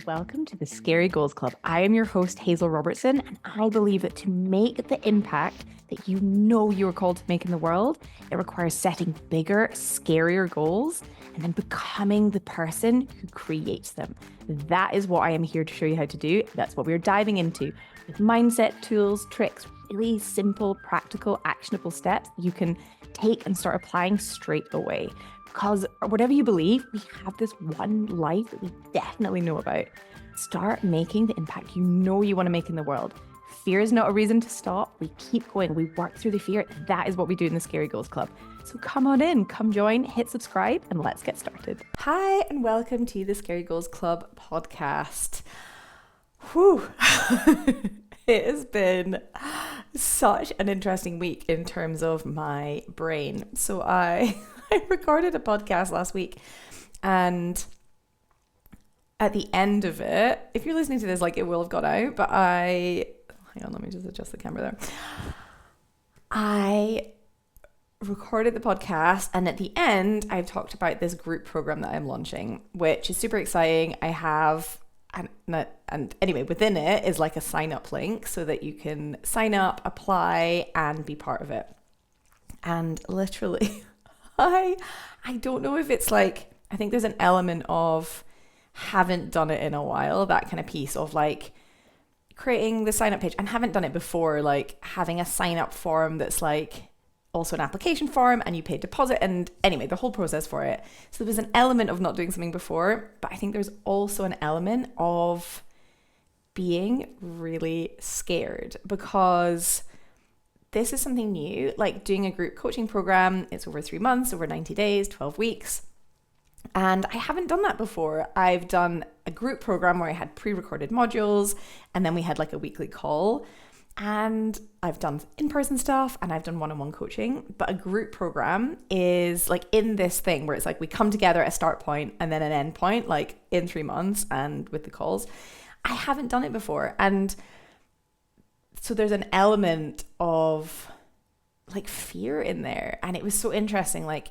and welcome to the Scary Goals Club. I am your host, Hazel Robertson, and I believe that to make the impact that you know you are called to make in the world, it requires setting bigger, scarier goals and then becoming the person who creates them. That is what I am here to show you how to do. That's what we're diving into with mindset, tools, tricks, really simple, practical, actionable steps you can take and start applying straight away. Because whatever you believe, we have this one life that we definitely know about. Start making the impact you know you want to make in the world. Fear is not a reason to stop. We keep going. We work through the fear. That is what we do in the Scary Goals Club. So come on in, come join, hit subscribe, and let's get started. Hi, and welcome to the Scary Goals Club podcast. Whew. It has been such an interesting week in terms of my brain. So I recorded a podcast last week, and at the end of it, if you're listening to this, like, it will have got out, but hang on, let me just adjust the camera there. I recorded the podcast, and at the end, I've talked about this group program that I'm launching, which is super exciting. I have, and anyway, within it is like a sign up link so that you can sign up, apply, and be part of it. And literally, I don't know if it's like, I think there's an element of haven't done it in a while, that kind of piece of like creating the sign up page and haven't done it before, like having a sign up form that's like also an application form and you pay deposit, and anyway, the whole process for it. So there was an element of not doing something before, but I think there's also an element of being really scared because this is something new, like doing a group coaching program. It's over 3 months, over 90 days, 12 weeks. And I haven't done that before. I've done a group program where I had pre-recorded modules and then we had like a weekly call. And I've done in-person stuff and I've done one-on-one coaching. But a group program is like in this thing where it's like we come together at a start point and then an end point, like in 3 months and with the calls. I haven't done it before. And so there's an element of like fear in there. And it was so interesting. Like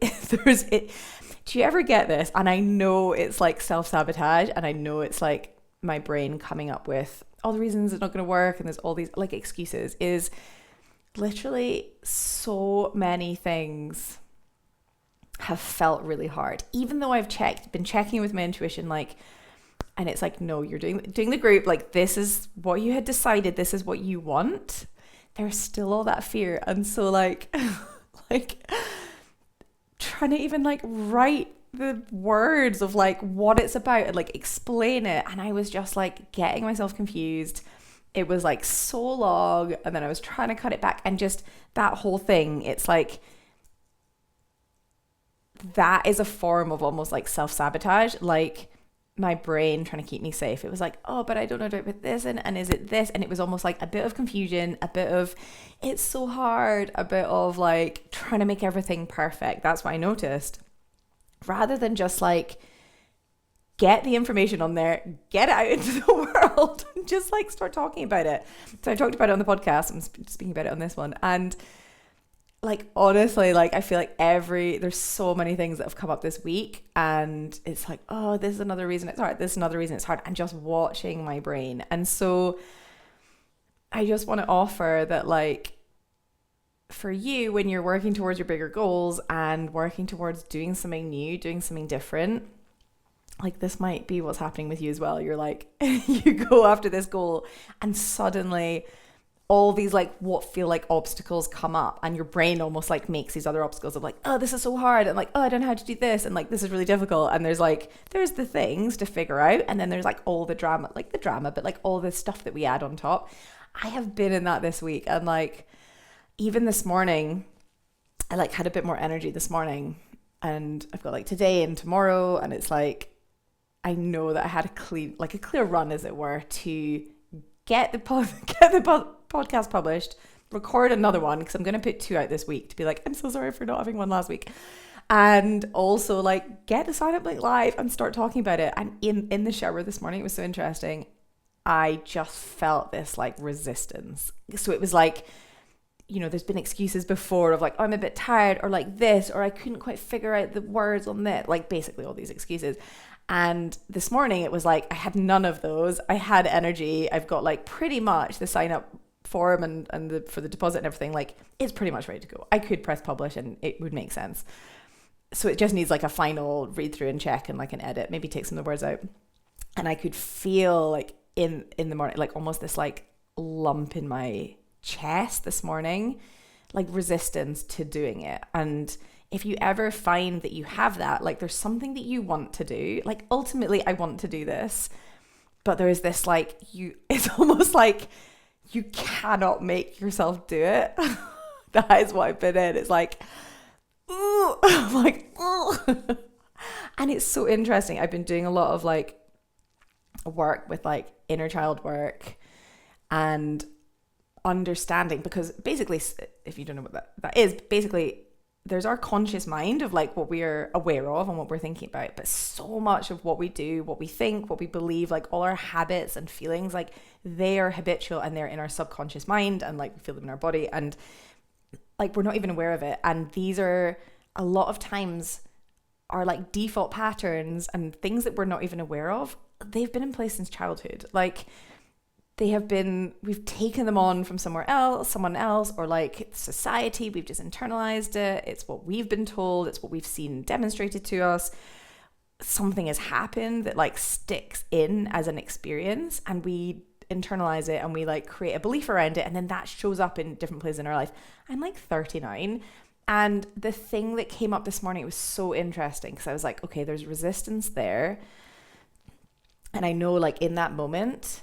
do you ever get this? And I know it's like self-sabotage, and I know it's like my brain coming up with all the reasons it's not going to work, and there's all these like excuses. Is literally so many things have felt really hard, even though I've been checking with my intuition, like, and it's like, no, you're doing the group, like this is what you had decided, this is what you want. There's still all that fear. And so like trying to even like write the words of like what it's about and like explain it, and I was just like getting myself confused. It was like so long, and then I was trying to cut it back, and just that whole thing, it's like that is a form of almost like self-sabotage, like my brain trying to keep me safe. It was like, oh, but I don't know about this, and is it this? And it was almost like a bit of confusion, a bit of it's so hard, a bit of like trying to make everything perfect. That's what I noticed. Rather than just like get the information on there, get it out into the world, and just like start talking about it. So I talked about it on the podcast. I'm speaking about it on this one. And like, honestly, like I feel like there's so many things that have come up this week, and it's like, oh, this is another reason it's hard. This is another reason it's hard. And just watching my brain. And so I just want to offer that, like, for you, when you're working towards your bigger goals and working towards doing something new, doing something different, like this might be what's happening with you as well. You're like, you go after this goal and suddenly all these like what feel like obstacles come up, and your brain almost like makes these other obstacles of like, oh, this is so hard, and like, oh, I don't know how to do this, and like this is really difficult. And there's the things to figure out, and then there's like all the drama, but like all this stuff that we add on top. I have been in that this week, and like even this morning I like had a bit more energy this morning, and I've got like today and tomorrow, and it's like I know that I had a clear run, as it were, to get the podcast published, record another one, because I'm going to put 2 out this week, to be like, I'm so sorry for not having one last week, and also like get the sign up link live and start talking about it. And in the shower this morning, it was so interesting, I just felt this like resistance. So it was like, you know, there's been excuses before of like, oh, I'm a bit tired, or like this, or I couldn't quite figure out the words on that, like basically all these excuses. And this morning it was like, I had none of those. I had energy. I've got like pretty much the sign up form and for the deposit and everything. Like, it's pretty much ready to go. I could press publish and it would make sense. So it just needs like a final read through and check and like an edit, maybe take some of the words out. And I could feel like in the morning, like almost this like lump in my chest this morning, like resistance to doing it. And if you ever find that you have that, like there's something that you want to do, like ultimately I want to do this, but there is this like, it's almost like you cannot make yourself do it. That is what I've been in. It's like, ooh, I'm like, ooh. And it's so interesting. I've been doing a lot of like work with like inner child work and understanding, because basically, if you don't know what that is, basically there's our conscious mind of like what we are aware of and what we're thinking about, but so much of what we do, what we think, what we believe, like all our habits and feelings, like they are habitual and they're in our subconscious mind, and like we feel them in our body, and like we're not even aware of it. And these are a lot of times our like default patterns and things that we're not even aware of. They've been in place since childhood. Like we've taken them on from someone else, or like society, we've just internalized it. It's what we've been told. It's what we've seen demonstrated to us. Something has happened that like sticks in as an experience, and we internalize it and we like create a belief around it. And then that shows up in different places in our life. I'm like 39. And the thing that came up this morning, it was so interesting because I was like, okay, there's resistance there. And I know like in that moment,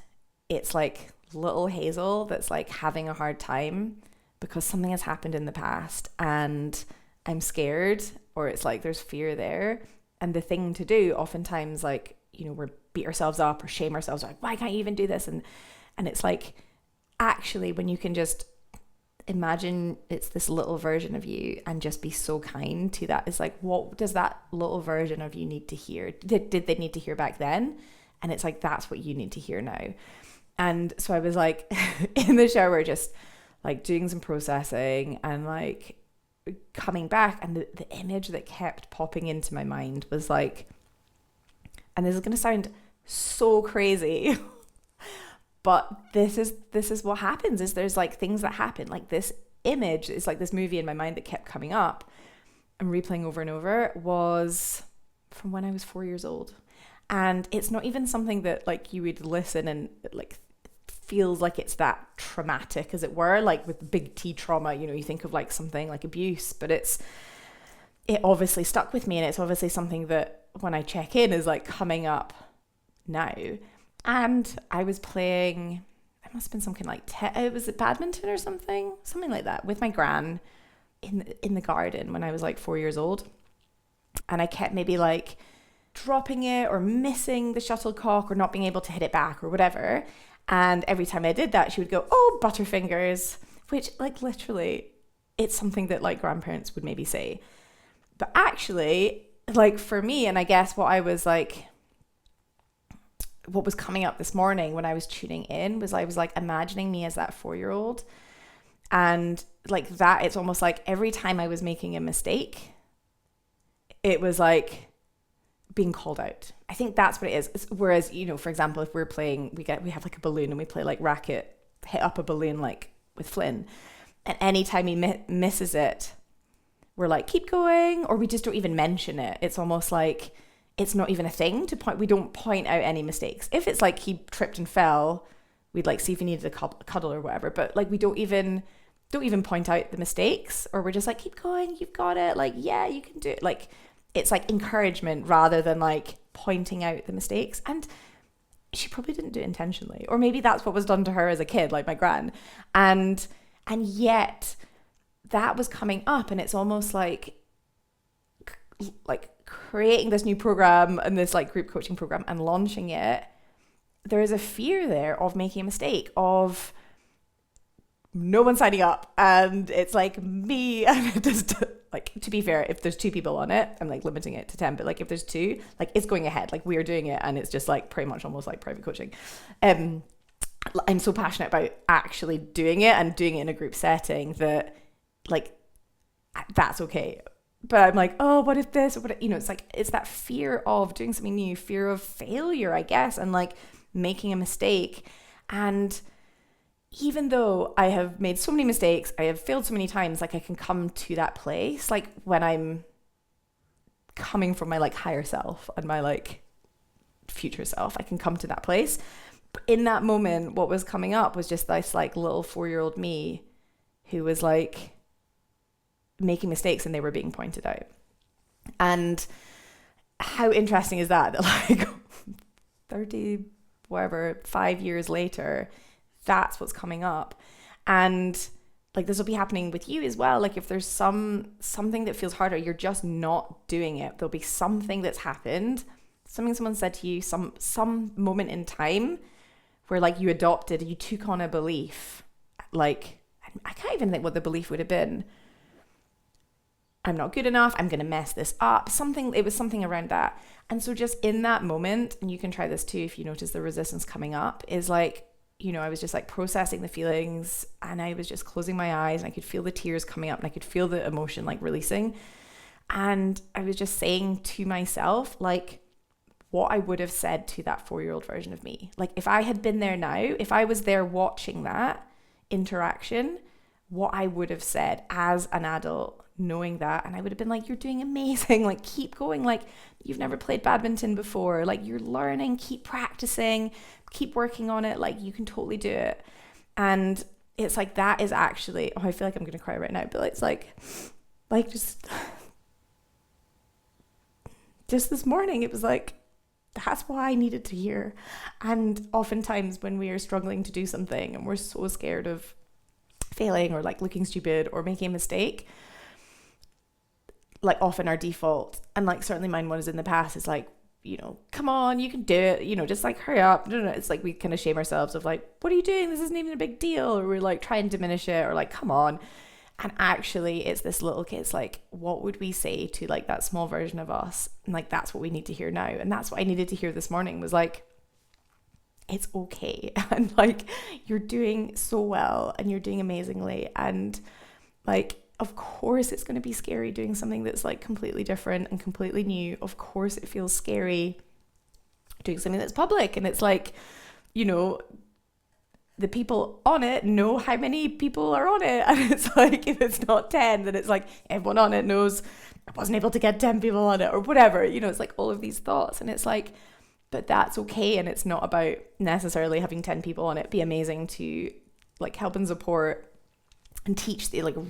it's like little Hazel that's like having a hard time because something has happened in the past and I'm scared, or it's like there's fear there. And the thing to do oftentimes, like, you know, we're beat ourselves up or shame ourselves, like, why can't you even do this? And it's like, actually, when you can just imagine it's this little version of you and just be so kind to that, it's like, what does that little version of you need to hear? Did they need to hear back then? And it's like, that's what you need to hear now. And so I was like in the shower, just like doing some processing and like coming back. And the image that kept popping into my mind was like, and this is going to sound so crazy, but this is what happens, is there's like things that happen. Like this image is like this movie in my mind that kept coming up and replaying over and over, was from when I was 4 years old. And it's not even something that like you would listen and like feels like it's that traumatic, as it were, like with big T trauma, you know, you think of like something like abuse, but it obviously stuck with me. And it's obviously something that when I check in is like coming up now. And I was playing, it must have been something like, was it badminton or something like that, with my gran in the garden when I was like 4 years old. And I kept maybe like dropping it or missing the shuttlecock or not being able to hit it back or whatever. And every time I did that, she would go, oh, butterfingers, which like literally it's something that like grandparents would maybe say. But actually, like for me, and I guess what was coming up this morning when I was tuning in was I was like imagining me as that 4-year-old. And like that, it's almost like every time I was making a mistake, it was like being called out. I think that's what it is. Whereas, you know, for example, if we're playing, we have like a balloon and we play like racket, hit up a balloon like with Flynn, and anytime he misses it, we're like, keep going, or we just don't even mention it. It's almost like it's not even a thing to point. We don't point out any mistakes. If it's like he tripped and fell, we'd like see if he needed a cuddle or whatever. But like we don't even point out the mistakes, or we're just like, keep going, you've got it. Like, yeah, you can do it. Like, it's like encouragement rather than like pointing out the mistakes. And she probably didn't do it intentionally, or maybe that's what was done to her as a kid, like my gran. And yet that was coming up, and it's almost like creating this new program and this like group coaching program and launching it. There is a fear there of making a mistake, of no one signing up, and it's like me, and it just like, to be fair, if there's 2 people on it, I'm like limiting it to 10, but like if there's 2, like it's going ahead, like we're doing it, and it's just like pretty much almost like private coaching. I'm so passionate about actually doing it and doing it in a group setting that like that's okay. but I'm like, oh, what if this, or what, it's like, it's that fear of doing something new, fear of failure, I guess, and like making a mistake. And even though I have made so many mistakes, I have failed so many times, like I can come to that place, like when I'm coming from my like higher self and my like future self, I can come to that place. But in that moment, what was coming up was just this like little 4-year-old me who was like making mistakes and they were being pointed out. And how interesting is that like 30 whatever 5 years later, that's what's coming up. And like this will be happening with you as well. Like if there's something that feels harder, you're just not doing it. There'll be something that's happened, something someone said to you, some moment in time where like you took on a belief. Like I can't even think what the belief would have been. I'm not good enough, I'm gonna mess this up. It was something around that. And so just in that moment, and you can try this too if you notice the resistance coming up, is like, I was just like processing the feelings and I was just closing my eyes and I could feel the tears coming up and I could feel the emotion like releasing. And I was just saying to myself, like, what I would have said to that 4-year-old version of me. Like if I had been there now, if I was there watching that interaction, what I would have said as an adult, knowing that. And I would have been like, you're doing amazing, like keep going, like you've never played badminton before, like you're learning, keep practicing, keep working on it, like you can totally do it. And it's like, that is actually, I feel like I'm gonna cry right now, but it's like just this morning, it was like, that's what I needed to hear. And oftentimes when we are struggling to do something and we're so scared of failing or like looking stupid or making a mistake, like often our default, and like certainly mine was in the past, is like, come on, you can do it, just like hurry up. No, it's like we kind of shame ourselves of like, what are you doing? This isn't even a big deal. Or we're like try and diminish it, or like, come on. And actually it's this little kid's like, what would we say to like that small version of us? And like, that's what we need to hear now. And that's what I needed to hear this morning, was like, it's okay. And like, you're doing so well and you're doing amazingly. And like, of course it's going to be scary doing something that's like completely different and completely new. Of course it feels scary doing something that's public, and it's like, the people on it know how many people are on it, and it's like, if it's not 10, then it's like everyone on it knows I wasn't able to get 10 people on it or whatever, it's like all of these thoughts. And it's like, but that's okay. And it's not about necessarily having 10 people on it. Be amazing to like help and support and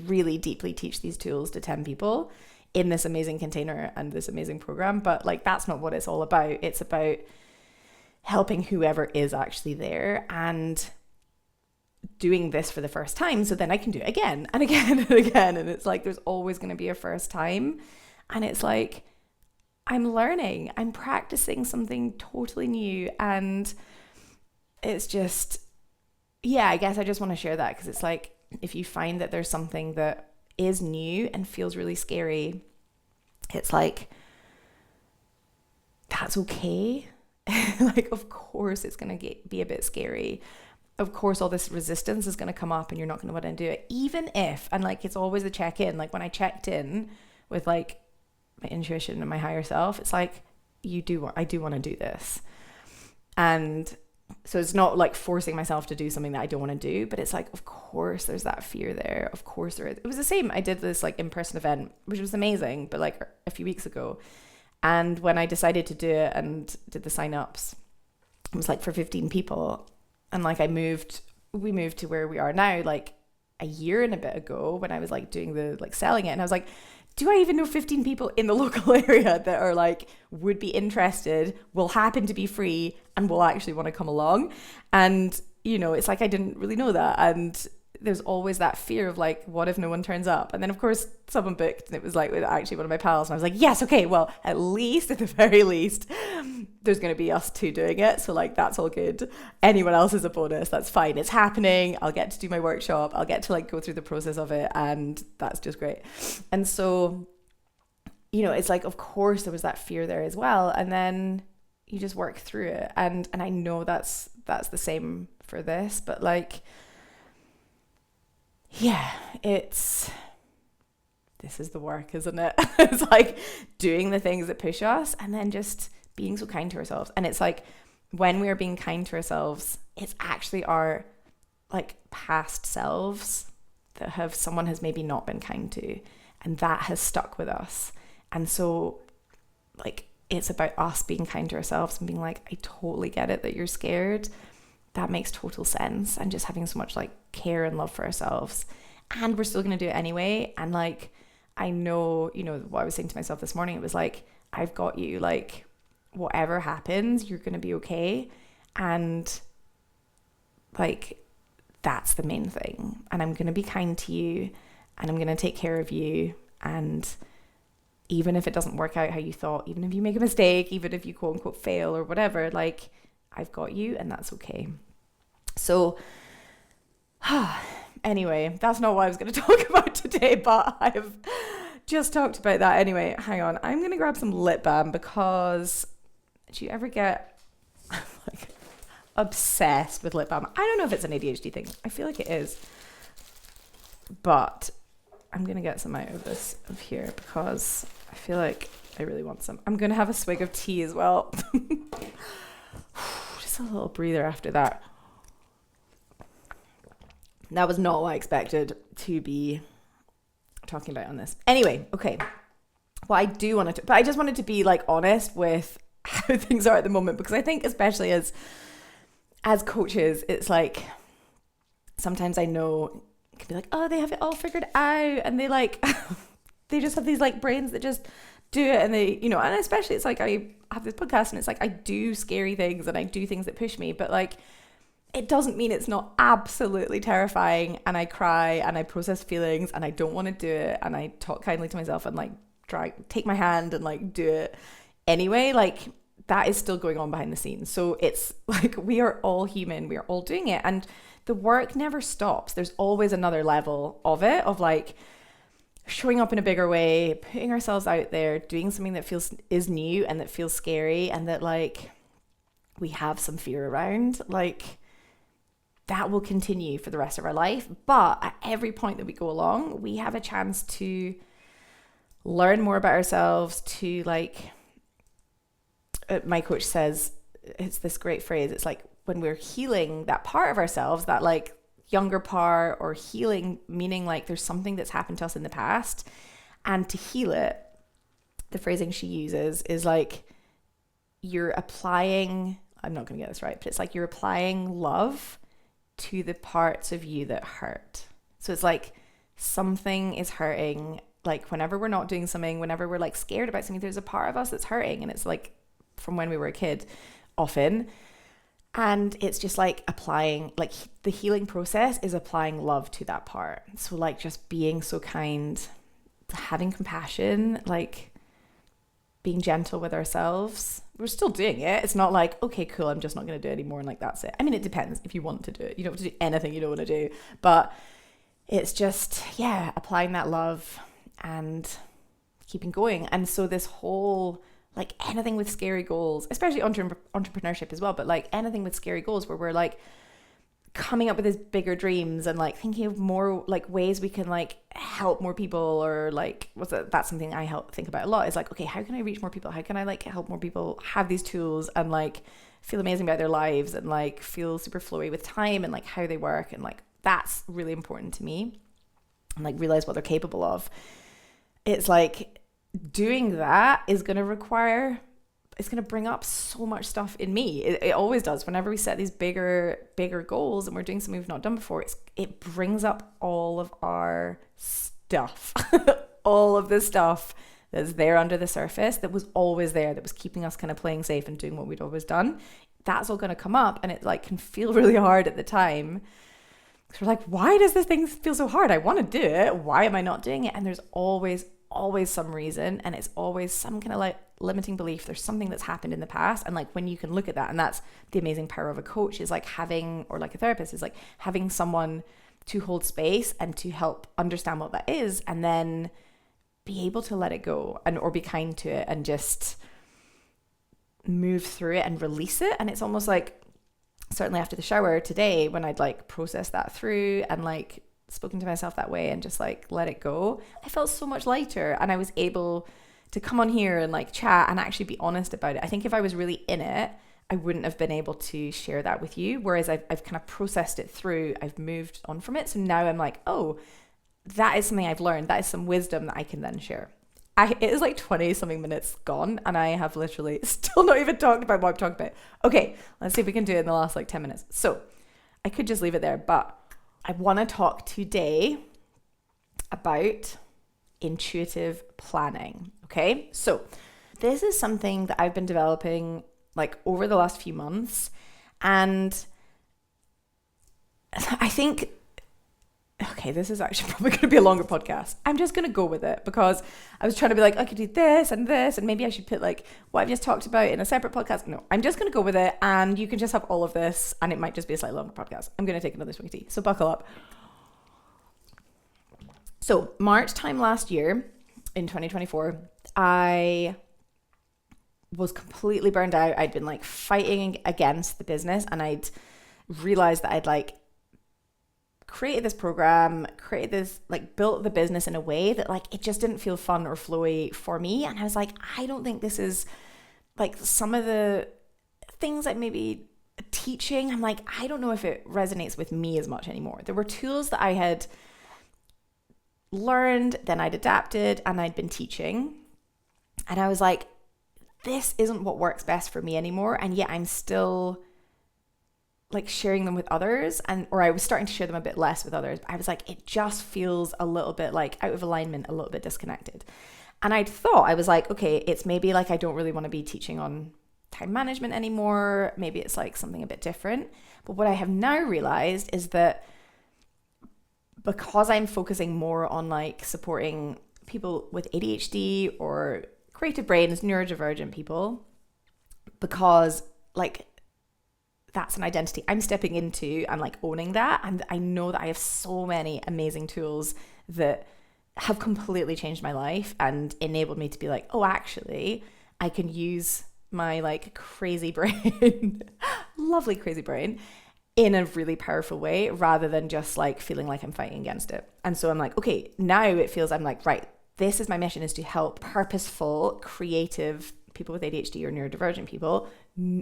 really deeply teach these tools to 10 people in this amazing container and this amazing program. But like, that's not what it's all about. It's about helping whoever is actually there and doing this for the first time, so then I can do it again and again and again. And it's like, there's always going to be a first time. And it's like, I'm learning, I'm practicing something totally new. And it's just, I guess I just want to share that, because it's like, if you find that there's something that is new and feels really scary, it's like, that's okay. Like, of course it's going to be a bit scary. Of course all this resistance is going to come up and you're not going to want to do it, even if, and like, it's always a check-in. Like when I checked in with like my intuition and my higher self, it's like, I do want to do this. And so it's not like forcing myself to do something that I don't want to do, but it's like, of course there's that fear there. Of course there is. It was the same. I did this like in-person event, which was amazing, but like a few weeks ago. And when I decided to do it and did the sign-ups, it was like for 15 people. And like we moved to where we are now, like a year and a bit ago, when I was like doing the like selling it. And I was like, do I even know 15 people in the local area that are like, would be interested, will happen to be free, and will actually want to come along? And, it's like, I didn't really know that. And there's always that fear of like, what if no one turns up? And then of course someone booked, and it was like actually one of my pals. And I was like, yes, okay, well, at the very least, there's going to be us two doing it. So like, that's all good. Anyone else is a bonus. That's fine. It's happening. I'll get to do my workshop. I'll get to like go through the process of it. And that's just great. And so, it's like, of course there was that fear there as well. And then you just work through it. And I know that's the same for this, but like, it's this is the work, isn't it? It's like doing the things that push us and then just being so kind to ourselves. And it's like when we are being kind to ourselves, it's actually our like past selves that someone has maybe not been kind to, and that has stuck with us. And so like it's about us being kind to ourselves and being like, I totally get it that you're scared. That makes total sense. And just having so much like care and love for ourselves. And we're still going to do it anyway. And like, I know, what I was saying to myself this morning, it was like, I've got you, like whatever happens, you're going to be okay. And like, that's the main thing. And I'm going to be kind to you and I'm going to take care of you. And even if it doesn't work out how you thought, even if you make a mistake, even if you quote unquote fail or whatever, like I've got you and that's okay. So anyway, that's not what I was going to talk about today, but I've just talked about that anyway. Hang on. I'm going to grab some lip balm because do you ever get like obsessed with lip balm? I don't know if it's an ADHD thing. I feel like it is. But I'm going to get some out of here because I feel like I really want some. I'm going to have a swig of tea as well. Just a little breather after that. That was not what I expected to be talking about on this. Anyway, okay. Well, I do want to, but I just wanted to be like honest with how things are at the moment, because I think especially as coaches, it's like sometimes I know it can be like, oh, they have it all figured out, and they like they just have these like brains that just do it, and they, and especially it's like I have this podcast and it's like I do scary things and I do things that push me, but like it doesn't mean it's not absolutely terrifying, and I cry and I process feelings and I don't want to do it, and I talk kindly to myself and like take my hand and like do it anyway. Like that is still going on behind the scenes. So it's like we are all human, we are all doing it, and the work never stops. There's always another level of it, of like showing up in a bigger way, putting ourselves out there, doing something that is new and that feels scary and that like we have some fear around. Like that will continue for the rest of our life. But at every point that we go along, we have a chance to learn more about ourselves, to like, my coach says, it's this great phrase. It's like when we're healing that part of ourselves, that like younger part, or healing, meaning like there's something that's happened to us in the past, and to heal it, the phrasing she uses is like you're applying, I'm not going to get this right, but it's like you're applying love to the parts of you that hurt. So it's like something is hurting, like whenever we're not doing something, whenever we're like scared about something, there's a part of us that's hurting, and it's like from when we were a kid often. And it's just like applying, like the healing process is applying love to that part. So like just being so kind, having compassion, like being gentle with ourselves. We're still doing it. It's not like, okay, cool, I'm just not going to do it anymore and like that's it. I mean, it depends if you want to do it. You don't have to do anything you don't want to do. But it's just, yeah, applying that love and keeping going. And so this whole, like anything with scary goals, especially entrepreneurship as well, but like anything with scary goals where we're like coming up with these bigger dreams and like thinking of more like ways we can like help more people, or like that's something I think about a lot, is like, okay, how can I reach more people? How can I like help more people have these tools and like feel amazing about their lives and like feel super flowy with time and like how they work, and like that's really important to me, and like realize what they're capable of. It's like doing that is going to require, it's going to bring up so much stuff in me. It always does. Whenever we set these bigger goals and we're doing something we've not done before, it brings up all of our stuff, all of the stuff that's there under the surface that was always there, that was keeping us kind of playing safe and doing what we'd always done. That's all going to come up, and it like can feel really hard at the time. Because we're like, why does this thing feel so hard? I want to do it. Why am I not doing it? And there's always some reason, and it's always some kind of like limiting belief. There's something that's happened in the past, and like when you can look at that, and that's the amazing power of a coach, is like having, or like a therapist, is like having someone to hold space and to help understand what that is, and then be able to let it go and or be kind to it and just move through it and release it. And it's almost like, certainly after the shower today, when I'd like process that through and like spoken to myself that way and just like let it go, I felt so much lighter, and I was able to come on here and like chat and actually be honest about it. I think if I was really in it, I wouldn't have been able to share that with you. Whereas I've kind of processed it through, I've moved on from it. So now I'm like, oh, that is something I've learned. That is some wisdom that I can then share. It is like 20 something minutes gone, and I have literally still not even talked about what I'm talking about. Okay, let's see if we can do it in the last like 10 minutes. So I could just leave it there, but I want to talk today about intuitive planning. Okay, so this is something that I've been developing like over the last few months, and I think, okay, this is actually probably going to be a longer podcast. I'm just going to go with it because I was trying to be like, I could do this, and maybe I should put like what I've just talked about in a separate podcast. No, I'm just going to go with it, and you can just have all of this, and it might just be a slightly longer podcast. I'm going to take another swig of tea, so buckle up. So March time last year, in 2024, I was completely burned out. I'd been like fighting against the business, and I'd realized that I'd like created this program, built the business in a way that like it just didn't feel fun or flowy for me. And I was like, I don't think this is like some of the things that maybe teaching, I'm like, I don't know if it resonates with me as much anymore. There were tools that I had learned, then I'd adapted, and I'd been teaching. And I was like, this isn't what works best for me anymore. And yet I'm still like sharing them with others, or I was starting to share them a bit less with others. I was like, it just feels a little bit like out of alignment, a little bit disconnected. And I was like, okay, it's maybe like I don't really want to be teaching on time management anymore. Maybe it's like something a bit different. But what I have now realized is that because I'm focusing more on like supporting people with ADHD or creative brains, neurodivergent people, because like that's an identity I'm stepping into and like owning that. And I know that I have so many amazing tools that have completely changed my life and enabled me to be like, oh, actually, I can use my like crazy brain, lovely crazy brain, in a really powerful way, rather than just like feeling like I'm fighting against it. And so I'm like, okay, now it feels I'm like, right, this is my mission, is to help purposeful, creative people with ADHD or neurodivergent people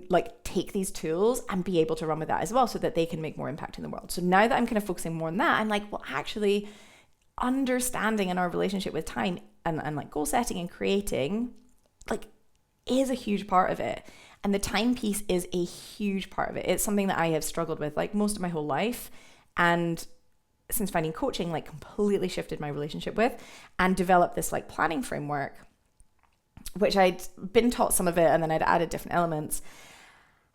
like take these tools and be able to run with that as well, so that they can make more impact in the world. So now that I'm kind of focusing more on that, I'm like, well, actually understanding in our relationship with time and like goal setting and creating like is a huge part of it. And the time piece is a huge part of it. It's something that I have struggled with like most of my whole life. And since finding coaching, like completely shifted my relationship with and developed this like planning framework, which I'd been taught some of it and then I'd added different elements.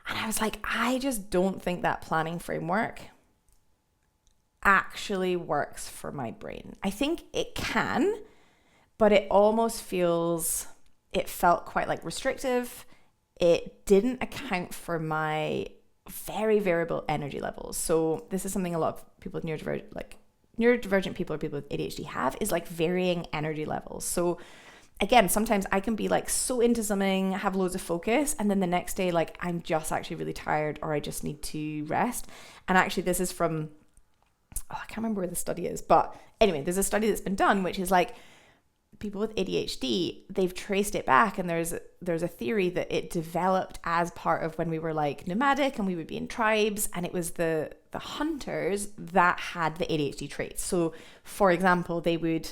And I was like, I just don't think that planning framework actually works for my brain. I think it can, but it almost it felt quite like restrictive. It didn't account for my very variable energy levels. So this is something a lot of people with neurodivergent people or people with ADHD have, is like varying energy levels. So again, sometimes I can be like so into something, have loads of focus, and then the next day, like I'm just actually really tired, or I just need to rest. And actually this is from, I can't remember where the study is, but anyway, there's a study that's been done, which is like people with ADHD, they've traced it back, and there's a theory that it developed as part of when we were like nomadic and we would be in tribes, and it was the hunters that had the ADHD traits. So for example, they would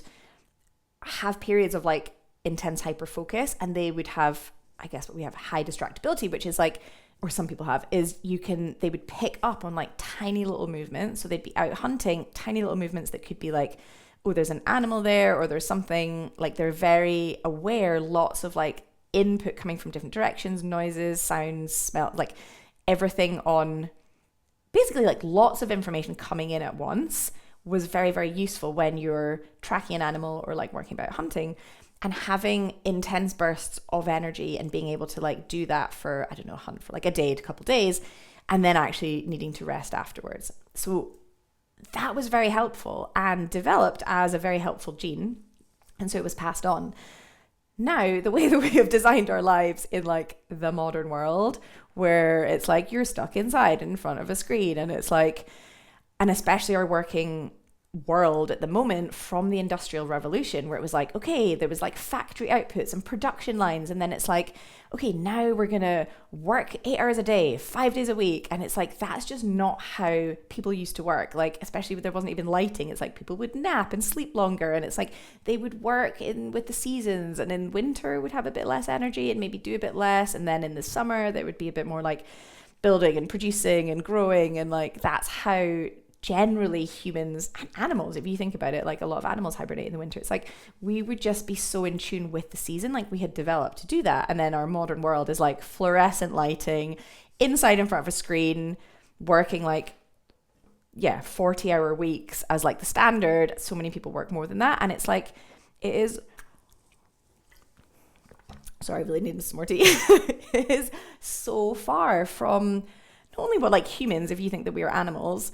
have periods of like intense hyper focus, and they would have, I guess what we have, high distractibility, which is like, or some people have, is they would pick up on like tiny little movements. So they'd be out hunting, tiny little movements that could be like, oh, there's an animal there, or there's something, like they're very aware, lots of like input coming from different directions, noises, sounds, smell, like everything on, basically like lots of information coming in at once was very, very useful when you're tracking an animal or like working about hunting, and having intense bursts of energy and being able to like do that for, I don't know, hunt for like a day to a couple of days, and then actually needing to rest afterwards. So that was very helpful and developed as a very helpful gene. And so it was passed on. Now, the way that we have designed our lives in like the modern world, where it's like you're stuck inside in front of a screen, and it's like, and especially our working world at the moment from the Industrial Revolution, where it was like, okay, there was like factory outputs and production lines, and then it's like, okay, now we're gonna work 8 hours a day, 5 days a week, and it's like, that's just not how people used to work. Like, especially when there wasn't even lighting, it's like people would nap and sleep longer, and it's like they would work in with the seasons, and in winter would have a bit less energy and maybe do a bit less, and then in the summer there would be a bit more like building and producing and growing, and like that's how generally humans and animals, if you think about it, like a lot of animals hibernate in the winter. It's like we would just be so in tune with the season, like we had developed to do that. And then our modern world is like fluorescent lighting, inside in front of a screen, working like 40-hour weeks as like the standard. So many people work more than that, and it's like, it is, sorry, I really needed some more tea. It is so far from not only what like humans, if you think that we are animals,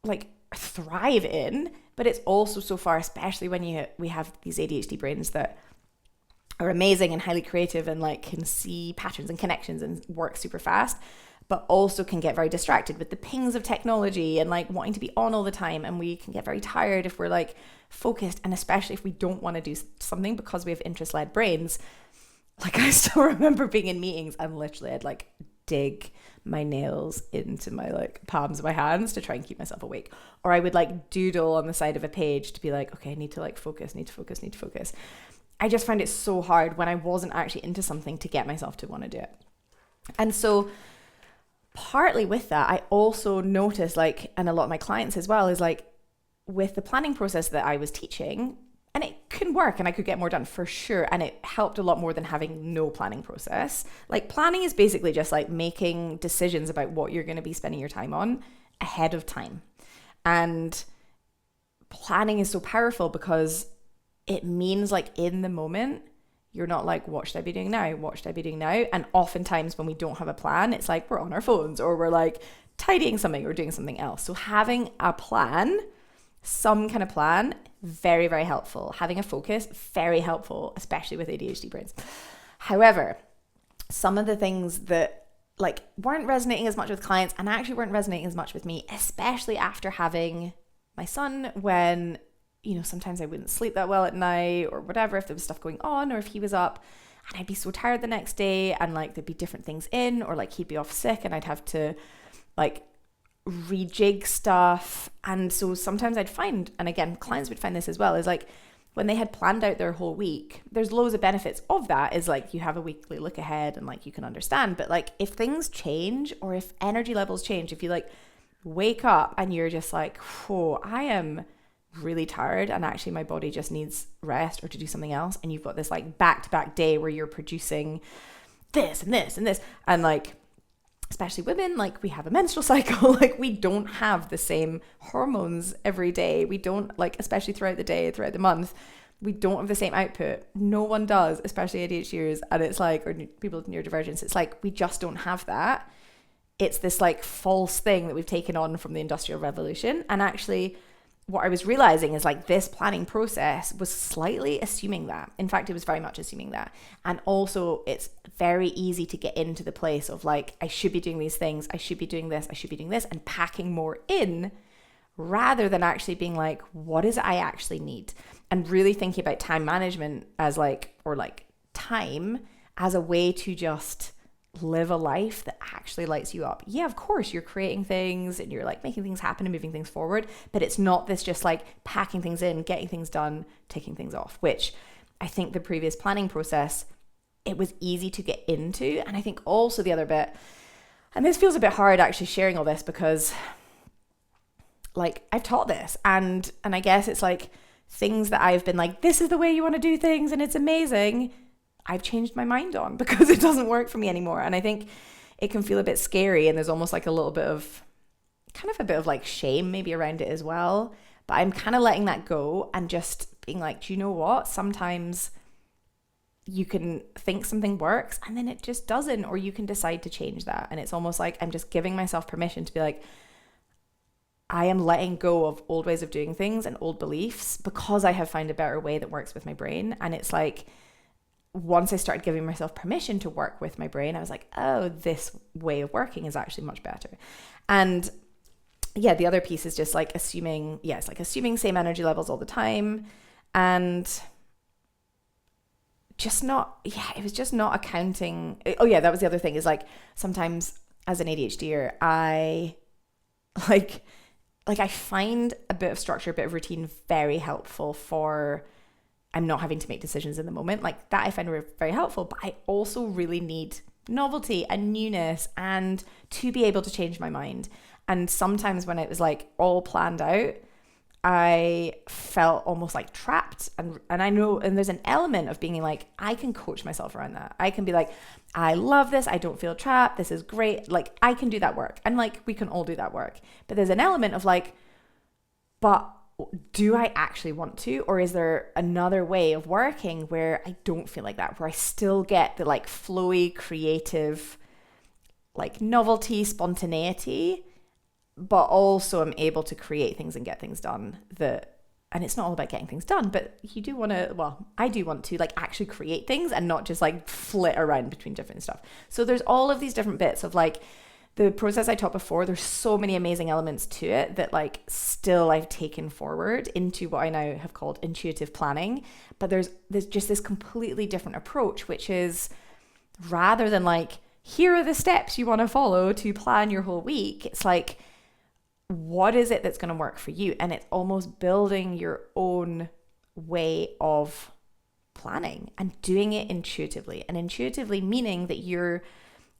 like thrive in, but it's also so far, especially when we have these ADHD brains that are amazing and highly creative and like can see patterns and connections and work super fast, but also can get very distracted with the pings of technology and like wanting to be on all the time. And we can get very tired if we're like focused, and especially if we don't want to do something because we have interest-led brains. Like, I still remember being in meetings and literally I'd like dig my nails into my like palms of my hands to try and keep myself awake, or I would like doodle on the side of a page to be like, okay, I need to like focus. I just find it so hard when I wasn't actually into something to get myself to want to do it. And so partly with that, I also noticed, like, and a lot of my clients as well, is like with the planning process that I was teaching, and it can work and I could get more done for sure. And it helped a lot more than having no planning process. Like, planning is basically just like making decisions about what you're going to be spending your time on ahead of time. And planning is so powerful because it means like in the moment, you're not like, what should I be doing now? What should I be doing now? And oftentimes when we don't have a plan, it's like we're on our phones or we're like tidying something or doing something else. So having a plan, some kind of plan, very, very helpful. Having a focus, very helpful, especially with ADHD brains. However, some of the things that like weren't resonating as much with clients and actually weren't resonating as much with me, especially after having my son, when, you know, sometimes I wouldn't sleep that well at night or whatever, if there was stuff going on or if he was up, and I'd be so tired the next day, and like there'd be different things in, or like he'd be off sick and I'd have to like rejig stuff. And so sometimes I'd find, and again, clients would find this as well, is like when they had planned out their whole week, there's loads of benefits of that, is like you have a weekly look ahead and like you can understand. But like if things change or if energy levels change, if you like wake up and you're just like, oh, I am really tired and actually my body just needs rest or to do something else, and you've got this like back-to-back day where you're producing this and this and this, and like especially women, like we have a menstrual cycle, like we don't have the same hormones every day. We don't, like, especially throughout the day, throughout the month, we don't have the same output. No one does, especially ADHDers. And it's like, or people with neurodivergence, it's like, we just don't have that. It's this like false thing that we've taken on from the Industrial Revolution. And actually what I was realizing is like this planning process was slightly assuming that. In fact, it was very much assuming that. And also it's very easy to get into the place of like, I should be doing these things, I should be doing this, I should be doing this, and packing more in rather than actually being like, what is it I actually need? And really thinking about time management as like, or like time as a way to just live a life that actually lights you up. Yeah, of course, you're creating things and you're like making things happen and moving things forward, but it's not this just like packing things in, getting things done, taking things off, which I think the previous planning process, it was easy to get into. And I think also the other bit, and this feels a bit hard actually sharing all this because like I've taught this and I guess it's like things that I've been like, this is the way you want to do things and it's amazing, I've changed my mind on because it doesn't work for me anymore. And I think it can feel a bit scary, and there's almost like a little bit of kind of a bit of like shame maybe around it as well. But I'm kind of letting that go and just being like, do you know what? Sometimes you can think something works and then it just doesn't, or you can decide to change that. And it's almost like I'm just giving myself permission to be like, I am letting go of old ways of doing things and old beliefs because I have found a better way that works with my brain. And it's like, once I started giving myself permission to work with my brain, I was like, oh, this way of working is actually much better. And yeah, the other piece is just like assuming, it's like assuming same energy levels all the time, and just not, it was just not accounting. Oh yeah, that was the other thing, is like sometimes as an ADHDer, I like I find a bit of structure, a bit of routine very helpful for I'm not having to make decisions in the moment. Like that I find very helpful, but I also really need novelty and newness and to be able to change my mind. And sometimes when it was like all planned out, I felt almost like trapped. And I know, and there's an element of being like, I can coach myself around that. I can be like, I love this. I don't feel trapped. This is great. Like I can do that work. And like, we can all do that work. But there's an element of like, but do I actually want to? Or is there another way of working where I don't feel like that, where I still get the like flowy, creative, like novelty, spontaneity, but also I'm able to create things and get things done and it's not all about getting things done, but you do want to, well, I do want to like actually create things and not just like flit around between different stuff. So there's all of these different bits of like the process I taught before. There's so many amazing elements to it that like still I've taken forward into what I now have called intuitive planning. But there's just this completely different approach, which is rather than like, here are the steps you want to follow to plan your whole week. It's like, what is it that's going to work for you? And it's almost building your own way of planning and doing it intuitively. And intuitively meaning that you're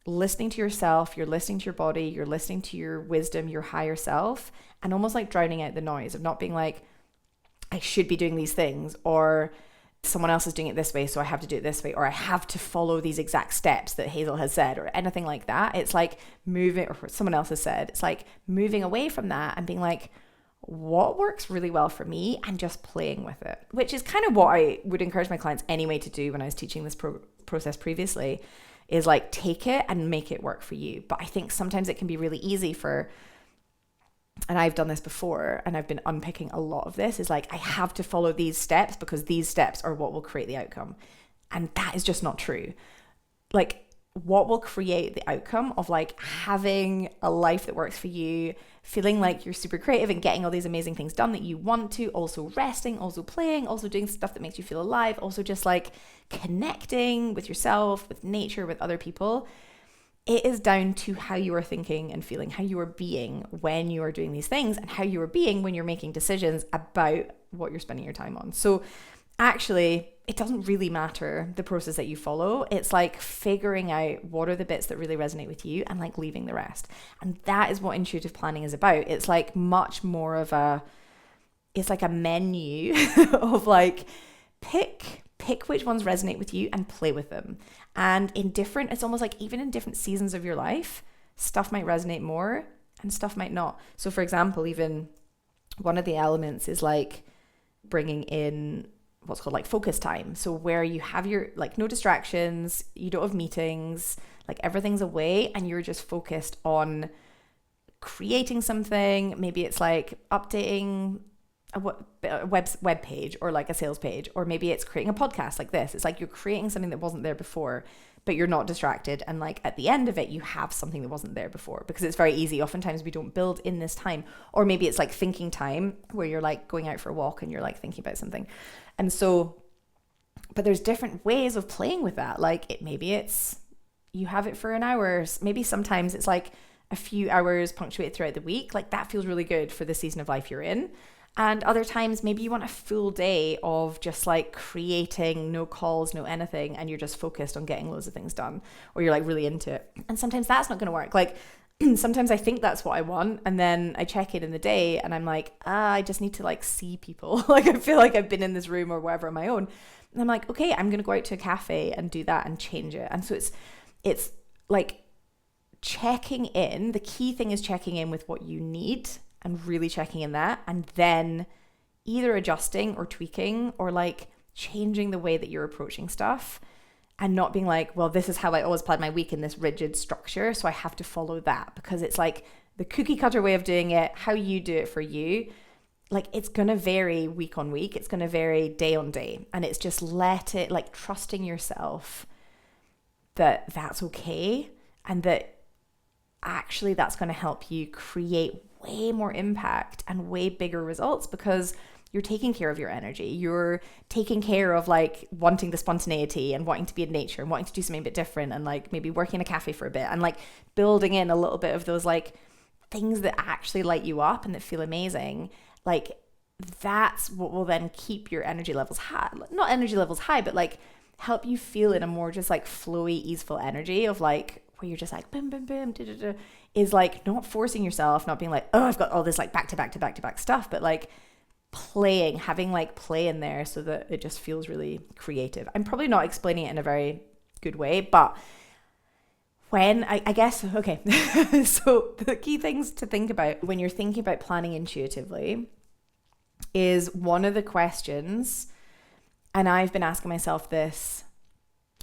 listening to yourself, you're listening to your body, you're listening to your wisdom, your higher self, and almost like drowning out the noise of not being like, I should be doing these things, or someone else is doing it this way, so I have to do it this way, or I have to follow these exact steps that Hazel has said, or anything like that. It's like moving, or someone else has said, it's like moving away from that and being like, what works really well for me, and just playing with it, which is kind of what I would encourage my clients anyway to do when I was teaching this process previously, is like take it and make it work for you. But I think sometimes it can be really easy for, and I've done this before and I've been unpicking a lot of this, is like, I have to follow these steps because these steps are what will create the outcome. And that is just not true. Like what will create the outcome of like having a life that works for you, feeling like you're super creative and getting all these amazing things done that you want to, also resting, also playing, also doing stuff that makes you feel alive, also just like connecting with yourself, with nature, with other people. It is down to how you are thinking and feeling, how you are being when you are doing these things, and how you are being when you're making decisions about what you're spending your time on. So actually, it doesn't really matter the process that you follow. It's like figuring out what are the bits that really resonate with you and like leaving the rest. And that is what intuitive planning is about. It's like much more of it's like a menu of like pick which ones resonate with you and play with them. And it's almost like even in different seasons of your life, stuff might resonate more and stuff might not. So for example, even one of the elements is like bringing in what's called like focus time. So where you have your like no distractions, you don't have meetings, like everything's away and you're just focused on creating something. Maybe it's like updating a web page or like a sales page, or maybe it's creating a podcast like this. It's like you're creating something that wasn't there before, but you're not distracted. And like at the end of it, you have something that wasn't there before, because it's very easy. Oftentimes we don't build in this time, or maybe it's like thinking time where you're like going out for a walk and you're like thinking about something. And so, but there's different ways of playing with that. Like maybe it's, you have it for an hour. Maybe sometimes it's like a few hours punctuated throughout the week. Like that feels really good for the season of life you're in. And other times, maybe you want a full day of just like creating, no calls, no anything, and you're just focused on getting loads of things done, or you're like really into it. And sometimes that's not going to work. Like sometimes I think that's what I want, and then I check it in the day and I'm like, I just need to like see people. Like I feel like I've been in this room or wherever on my own. And I'm like, okay, I'm going to go out to a cafe and do that and change it. And so it's like checking in. The key thing is checking in with what you need and really checking in that, and then either adjusting or tweaking or like changing the way that you're approaching stuff, and not being like, well, this is how I always plan my week in this rigid structure, so I have to follow that, because it's like the cookie cutter way of doing it, how you do it for you. Like it's going to vary week on week. It's going to vary day on day. And it's just let it, like trusting yourself that that's okay. And that actually that's going to help you create way more impact and way bigger results because you're taking care of your energy. You're taking care of like wanting the spontaneity and wanting to be in nature and wanting to do something a bit different and like maybe working in a cafe for a bit and like building in a little bit of those like things that actually light you up and that feel amazing. Like that's what will then keep your energy levels high. Not energy levels high, but like help you feel in a more just like flowy, easeful energy of like where you're just like boom, boom, boom, da, da, da, is like not forcing yourself, not being like, oh, I've got all this like back to back to back to back stuff, but like playing, having like play in there so that it just feels really creative. I'm probably not explaining it in a very good way, but when I guess, okay, so the key things to think about when you're thinking about planning intuitively is one of the questions, and I've been asking myself this,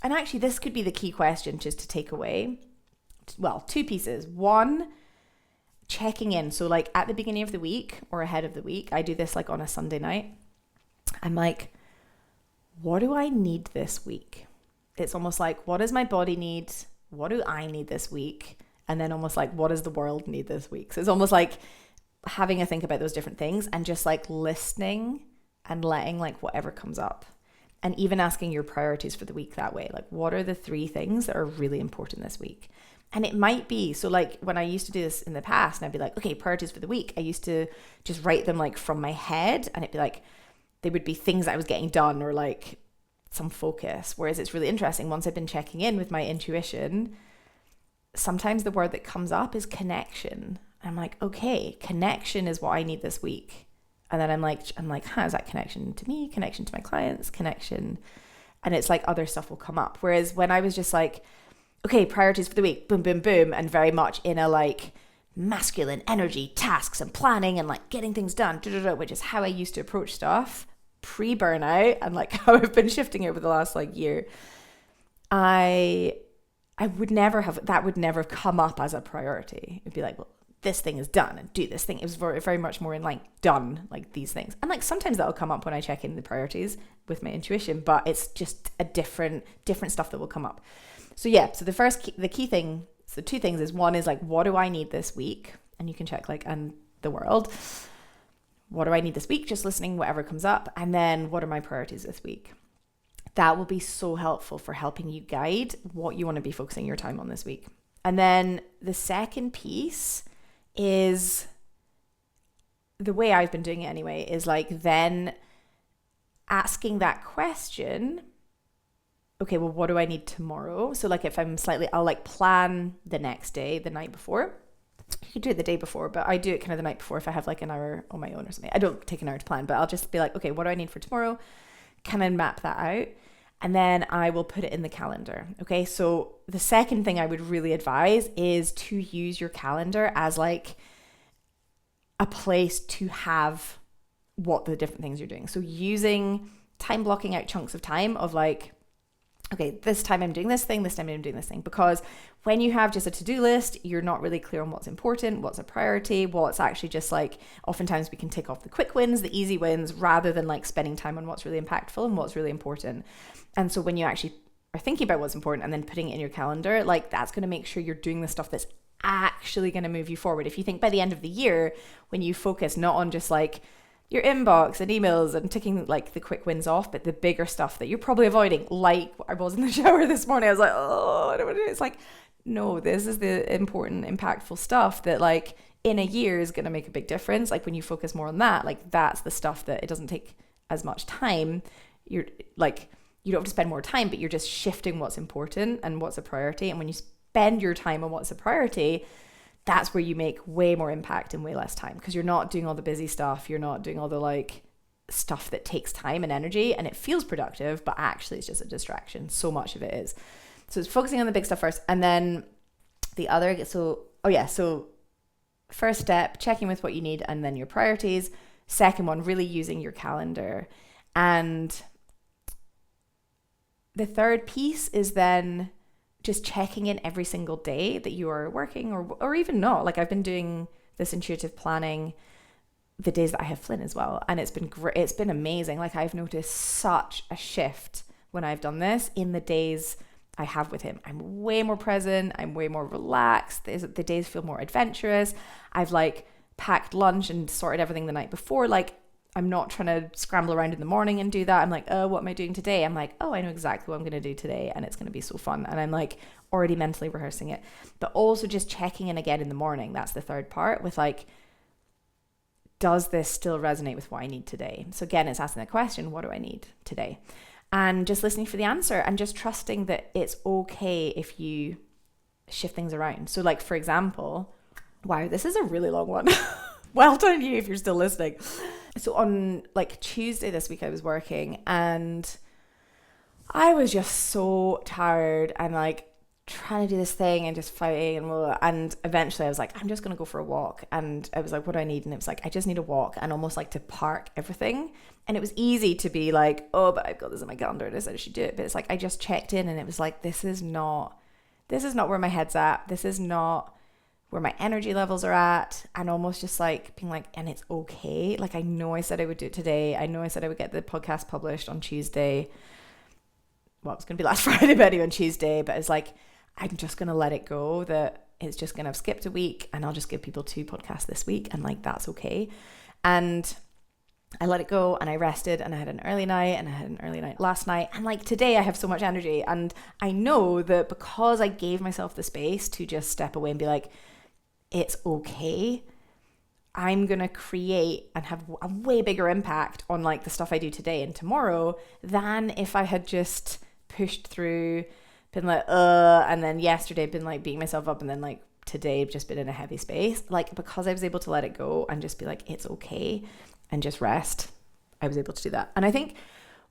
and actually this could be the key question just to take away. Well, two pieces. One, checking in. So like at the beginning of the week or ahead of the week, I do this like on a Sunday night. I'm like, what do I need this week? It's almost like, what does my body need? What do I need this week? And then almost like, what does the world need this week? So it's almost like having a think about those different things and just like listening and letting like whatever comes up. And even asking your priorities for the week that way. Like, what are the 3 things that are really important this week? And it might be, so like when I used to do this in the past and I'd be like, okay, priorities for the week. I used to just write them like from my head and it'd be like, they would be things that I was getting done or like some focus. Whereas it's really interesting, once I've been checking in with my intuition, sometimes the word that comes up is connection. I'm like, okay, connection is what I need this week. And then I'm like, is that connection to me, connection to my clients, connection? And it's like other stuff will come up. Whereas when I was just like, okay, priorities for the week, boom, boom, boom, and very much in a like masculine energy, tasks and planning and like getting things done, which is how I used to approach stuff pre-burnout and like how I've been shifting over the last like year. I would never have, that would never come up as a priority. It'd be like, well, this thing is done and do this thing. It was very, very much more in like done, like these things. And like sometimes that'll come up when I check in the priorities with my intuition, but it's just a different stuff that will come up. So yeah, so the key thing, so 2 things is, one is like, what do I need this week? And you can check like, and the world, what do I need this week? Just listening, whatever comes up. And then what are my priorities this week? That will be so helpful for helping you guide what you want to be focusing your time on this week. And then the second piece is, the way I've been doing it anyway, is like then asking that question, okay, well, what do I need tomorrow? So like if I'm I'll like plan the next day, the night before. You could do it the day before, but I do it kind of the night before if I have like an hour on my own or something. I don't take an hour to plan, but I'll just be like, okay, what do I need for tomorrow? Kind of map that out. And then I will put it in the calendar. Okay, so the second thing I would really advise is to use your calendar as like a place to have what the different things you're doing. So using time, blocking out chunks of time of like, okay, this time I'm doing this thing, this time I'm doing this thing. Because when you have just a to-do list, you're not really clear on what's important, what's a priority, what's actually just like, oftentimes we can tick off the quick wins, the easy wins, rather than like spending time on what's really impactful and what's really important. And so when you actually are thinking about what's important and then putting it in your calendar, like that's going to make sure you're doing the stuff that's actually going to move you forward. If you think by the end of the year, when you focus not on just like your inbox and emails and ticking like the quick wins off, but the bigger stuff that you're probably avoiding, like I was in the shower this morning, I was like, oh, I don't want to do it. It's like, no, this is the important, impactful stuff that like in a year is going to make a big difference. Like when you focus more on that, like that's the stuff that it doesn't take as much time. You're like, you don't have to spend more time, but you're just shifting what's important and what's a priority. And when you spend your time on what's a priority, that's where you make way more impact in way less time, because you're not doing all the busy stuff. You're not doing all the like stuff that takes time and energy, and it feels productive, but actually it's just a distraction. So much of it is. So it's focusing on the big stuff first. And then the other, so first step, checking with what you need and then your priorities. Second one, really using your calendar. And the third piece is then just checking in every single day that you are working or even not. Like I've been doing this intuitive planning the days that I have Flynn as well. And it's been great. It's been amazing. Like I've noticed such a shift when I've done this in the days I have with him. I'm way more present. I'm way more relaxed. The days feel more adventurous. I've like packed lunch and sorted everything the night before, like I'm not trying to scramble around in the morning and do that. I'm like, oh, what am I doing today? I'm like, oh, I know exactly what I'm going to do today, and it's going to be so fun. And I'm like already mentally rehearsing it. But also just checking in again in the morning. That's the third part, with like, does this still resonate with what I need today? So again, it's asking the question, what do I need today? And just listening for the answer, and just trusting that it's okay if you shift things around. So like, for example, wow, this is a really long one. Well done you if you're still listening. So on like Tuesday this week I was working, and I was just so tired and like trying to do this thing and just fighting and blah, blah. And eventually I was like, I'm just going to go for a walk. And I was like, what do I need? And it was like, I just need a walk, and almost like to park everything. And it was easy to be like, oh, but I've got this in my calendar and I said I should do it. But it's like, I just checked in, and it was like, this is not where my head's at. This is not where my energy levels are at. And almost just like being like, and it's okay. Like, I know I said I would do it today. I know I said I would get the podcast published on Tuesday. Well, it's going to be last Friday, but anyway, on Tuesday. But it's like, I'm just going to let it go, that it's just going to have skipped a week, and I'll just give people 2 podcasts this week. And like, that's okay. And I let it go, and I rested, and I had an early night, and I had an early night last night. And like today I have so much energy, and I know that because I gave myself the space to just step away and be like, it's okay, I'm going to create and have a way bigger impact on like the stuff I do today and tomorrow than if I had just pushed through, been like, and then yesterday been like beating myself up, and then like today just been in a heavy space. Like, because I was able to let it go and just be like, it's okay, and just rest, I was able to do that. And I think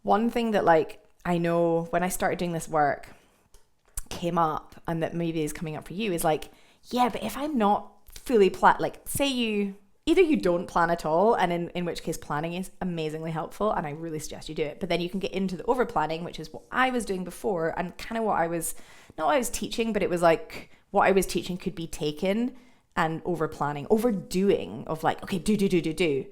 one thing that like, I know when I started doing this work came up, and that maybe is coming up for you, is like, yeah, but if I'm not fully like say either you don't plan at all, and in which case planning is amazingly helpful, and I really suggest you do it. But then you can get into the over planning, which is what I was doing before, and kind of what I was, not what I was teaching, but it was like what I was teaching could be taken and over planning, overdoing of like, okay, do.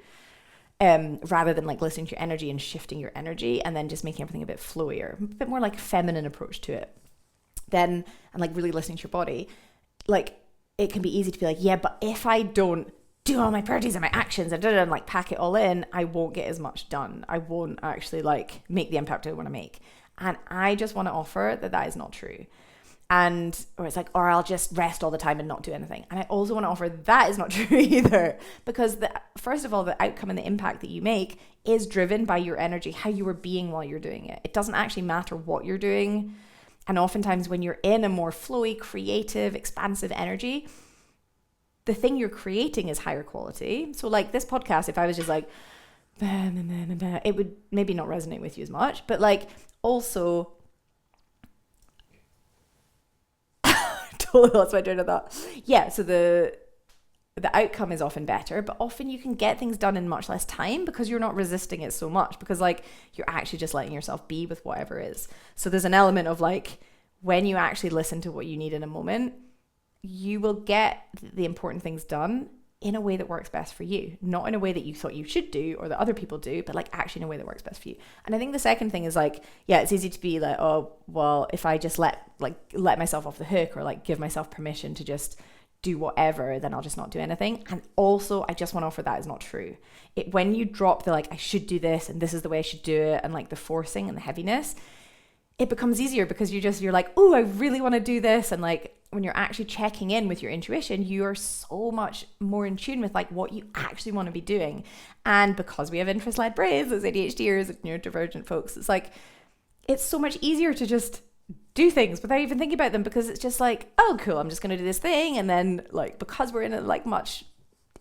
Rather than like listening to your energy and shifting your energy, and then just making everything a bit flowier, a bit more like feminine approach to it. Then, and like really listening to your body, like it can be easy to be like, yeah, but if I don't do all my priorities and my actions and like pack it all in, I won't get as much done. I won't actually like make the impact I want to make. And I just want to offer that is not true. And, or it's like, or I'll just rest all the time and not do anything. And I also want to offer that is not true either, because first of all, the outcome and the impact that you make is driven by your energy, how you are being while you're doing it. It doesn't actually matter what you're doing. And oftentimes when you're in a more flowy, creative, expansive energy, the thing you're creating is higher quality. So like this podcast, if I was just like, it would maybe not resonate with you as much, but like also, totally lost my train of thought. Yeah, so the outcome is often better, but often you can get things done in much less time because you're not resisting it so much, because like you're actually just letting yourself be with whatever is. So there's an element of like, when you actually listen to what you need in a moment, you will get the important things done in a way that works best for you, not in a way that you thought you should do or that other people do, but like actually in a way that works best for you. And I think the second thing is like, yeah, it's easy to be like, oh, well, if I just let myself off the hook, or like give myself permission to just do whatever, then I'll just not do anything. And also, I just want to offer that is not true. When you drop the like, I should do this and this is the way I should do it, and like the forcing and the heaviness, it becomes easier because you're like, oh, I really want to do this. And like, when you're actually checking in with your intuition, you're so much more in tune with like what you actually want to be doing. And because we have interest-led brains as ADHDers and neurodivergent folks, it's like, it's so much easier to just do things without even thinking about them, because it's just like, oh, cool, I'm just going to do this thing. And then like, because we're in a like much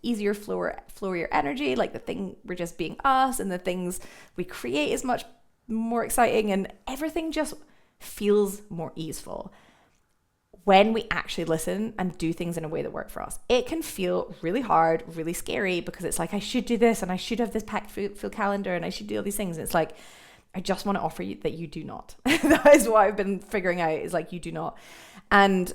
easier, flowier energy, like the thing, we're just being us, and the things we create is much more exciting, and everything just feels more easeful when we actually listen and do things in a way that work for us. It can feel really hard, really scary, because it's like, I should do this, and I should have this packed full calendar, and I should do all these things. And it's like, I just want to offer you that you do not. That is what I've been figuring out, is like, you do not. And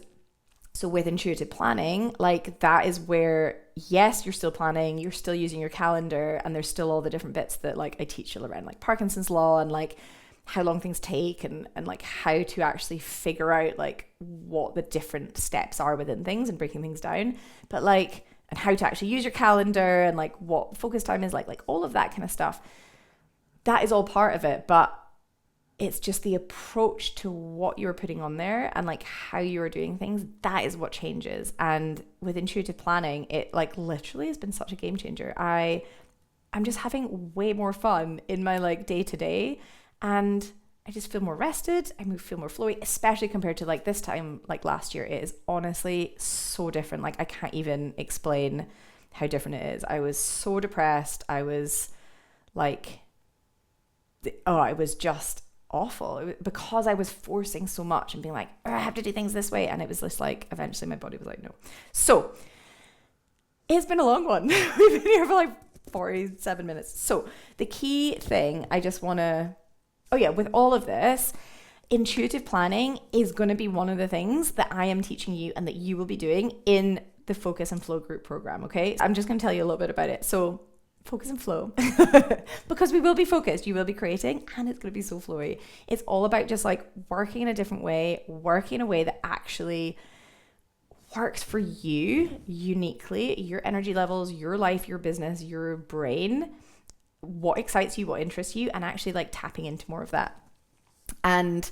so with intuitive planning, like that is where, yes, you're still planning, you're still using your calendar, and there's still all the different bits that like I teach you around like Parkinson's law, and like how long things take, and like how to actually figure out like what the different steps are within things and breaking things down. But like, and how to actually use your calendar and like what focus time is like all of that kind of stuff. That is all part of it, but it's just the approach to what you're putting on there and like how you're doing things. That is what changes. And with intuitive planning, it like literally has been such a game changer. I'm just having way more fun in my like day to day, and I just feel more rested. I feel more flowy, especially compared to like this time, like last year. It is honestly so different. Like I can't even explain how different it is. I was so depressed. I was like, it was just awful because I was forcing so much and being like, I have to do things this way. And it was just like, eventually my body was like, no. So it's been a long one. We've been here for like 47 minutes. So the key thing I just want to, with all of this, intuitive planning is going to be one of the things that I am teaching you and that you will be doing in the Focus and Flow group program. Okay. I'm just going to tell you a little bit about it. So focus and flow, because we will be focused, you will be creating, and it's going to be so flowy. It's all about just like working in a different way, working in a way that actually works for you uniquely, your energy levels, your life, your business, your brain, what excites you, what interests you, and actually like tapping into more of that. And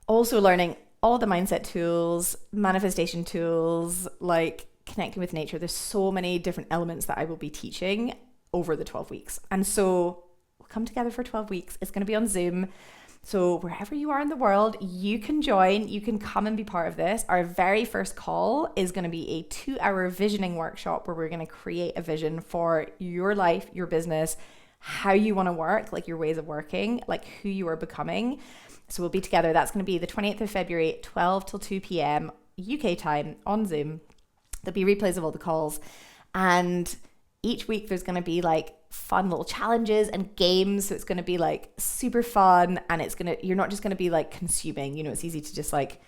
also learning all the mindset tools, manifestation tools, like connecting with nature. There's so many different elements that I will be teaching over the 12 weeks. And so we'll come together for 12 weeks. It's going to be on Zoom. So wherever you are in the world, you can join, you can come and be part of this. Our very first call is going to be a 2-hour visioning workshop where we're going to create a vision for your life, your business, how you want to work, like your ways of working, like who you are becoming. So we'll be together. That's going to be the 28th of February, 12 till 2 p.m. UK time on Zoom. There'll be replays of all the calls. And each week there's going to be like fun little challenges and games. So it's going to be like super fun, and you're not just going to be like consuming, it's easy to just like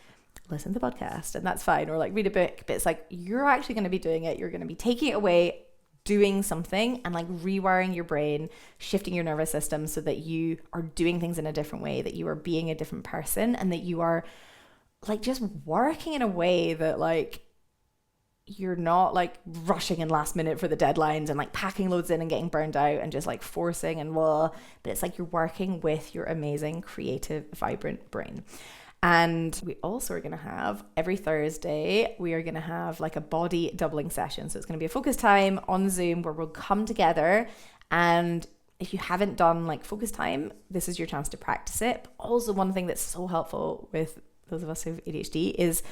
listen to the podcast and that's fine, or like read a book, but it's like you're actually going to be doing it. You're going to be taking it away, doing something, and like rewiring your brain, shifting your nervous system so that you are doing things in a different way, that you are being a different person, and that you are like just working in a way that like you're not like rushing in last minute for the deadlines and like packing loads in and getting burned out and just like forcing and blah, but it's like you're working with your amazing, creative, vibrant brain. And we also are going to have every Thursday, we are going to have like a body doubling session. So it's going to be a focus time on Zoom where we'll come together. And if you haven't done like focus time, this is your chance to practice it. But also one thing that's so helpful with those of us who have ADHD is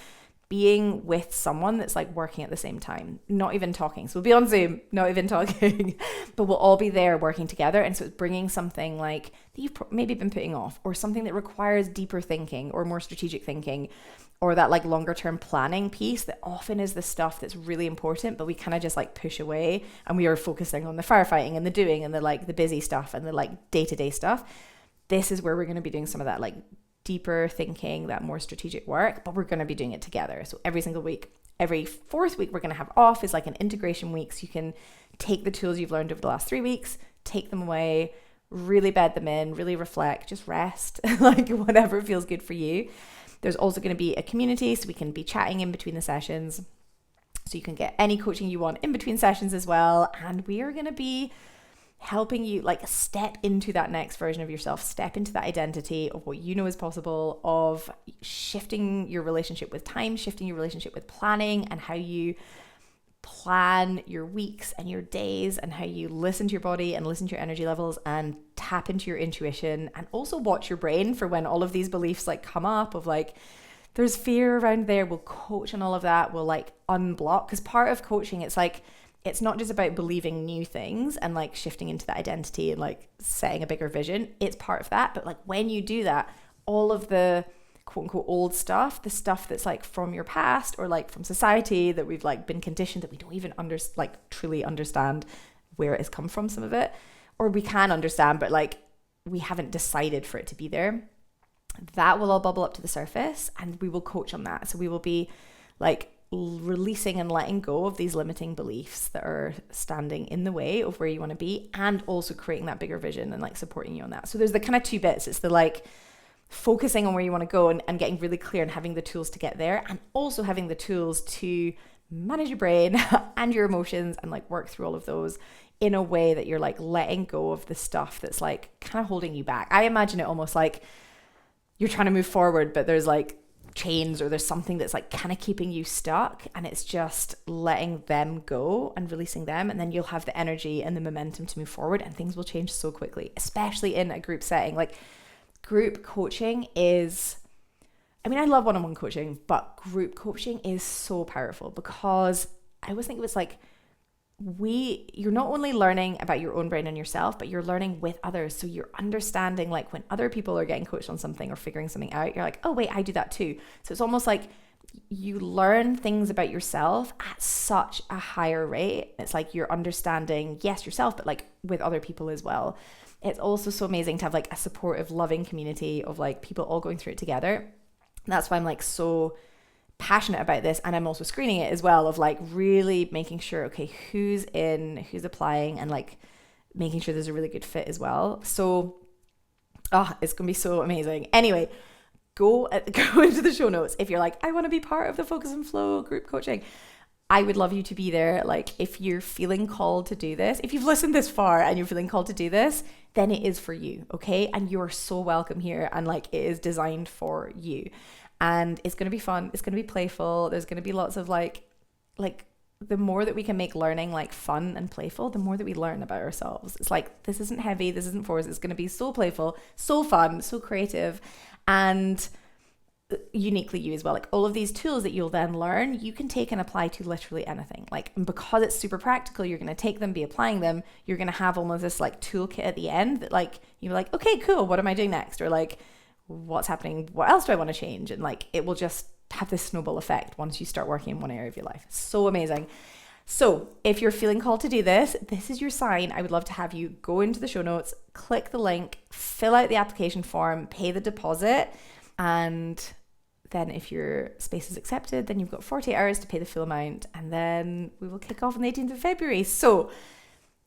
being with someone that's like working at the same time, not even talking. So we'll be on Zoom, not even talking, but we'll all be there working together. And so it's bringing something like that you've maybe been putting off, or something that requires deeper thinking or more strategic thinking, or that like longer term planning piece that often is the stuff that's really important, but we kind of just like push away, and we are focusing on the firefighting and the doing and the like the busy stuff and the like day-to-day stuff. This is where we're going to be doing some of that like deeper thinking, that more strategic work, but we're going to be doing it together. So every single week, every fourth week we're going to have off is like an integration week. So you can take the tools you've learned over the last 3 weeks, take them away, really bed them in, really reflect, just rest, like whatever feels good for you. There's also going to be a community so we can be chatting in between the sessions. So you can get any coaching you want in between sessions as well. And we are going to be helping you like step into that next version of yourself, step into that identity of what you know is possible, of shifting your relationship with time, shifting your relationship with planning, and how you plan your weeks and your days, and how you listen to your body and listen to your energy levels and tap into your intuition, and also watch your brain for when all of these beliefs like come up of like there's fear around there. We'll coach on all of that. We'll like unblock, because part of coaching, it's like it's not just about believing new things and like shifting into that identity and like setting a bigger vision. It's part of that. But like when you do that, all of the quote unquote old stuff, the stuff that's like from your past or like from society that we've like been conditioned that we don't even truly understand where it has come from, some of it, or we can understand, but like we haven't decided for it to be there. That will all bubble up to the surface, and we will coach on that. So we will be like releasing and letting go of these limiting beliefs that are standing in the way of where you want to be, and also creating that bigger vision and like supporting you on that. So there's the kind of two bits. It's the like focusing on where you want to go and getting really clear and having the tools to get there, and also having the tools to manage your brain and your emotions and like work through all of those in a way that you're like letting go of the stuff that's like kind of holding you back. I imagine it almost like you're trying to move forward, but there's like chains or there's something that's like kind of keeping you stuck, and it's just letting them go and releasing them, and then you'll have the energy and the momentum to move forward, and things will change so quickly, especially in a group setting. Like group coaching is, I mean, I love one-on-one coaching, but group coaching is so powerful because I always think it was like you're not only learning about your own brain and yourself, but you're learning with others. So you're understanding like when other people are getting coached on something or figuring something out, you're like, oh wait, I do that too. So it's almost like you learn things about yourself at such a higher rate. It's like you're understanding, yes, yourself, but like with other people as well. It's also so amazing to have like a supportive, loving community of like people all going through it together. That's why I'm like so passionate about this, and I'm also screening it as well, of like really making sure, okay, who's in, who's applying, and like making sure there's a really good fit as well. So it's gonna be so amazing. Anyway, go into the show notes if you're like, I want to be part of the Focus and Flow group coaching. I would love you to be there. Like if you're feeling called to do this, if you've listened this far and you're feeling called to do this, then it is for you, okay? And you're so welcome here, and like it is designed for you. And it's going to be fun. It's going to be playful. There's going to be lots of like the more that we can make learning like fun and playful, the more that we learn about ourselves. It's like, this isn't heavy. This isn't forced. It's going to be so playful, so fun, so creative, and uniquely you as well. Like all of these tools that you'll then learn, you can take and apply to literally anything. Like, and because it's super practical, you're going to take them, be applying them. You're going to have almost this like toolkit at the end that like, you're like, okay, cool. What am I doing next? Or like, what's happening? What else do I want to change? And like, it will just have this snowball effect once you start working in one area of your life. So amazing. So if you're feeling called to do this, this is your sign. I would love to have you go into the show notes, click the link, fill out the application form, pay the deposit. And then if your space is accepted, then you've got 48 hours to pay the full amount. And then we will kick off on the 18th of February. So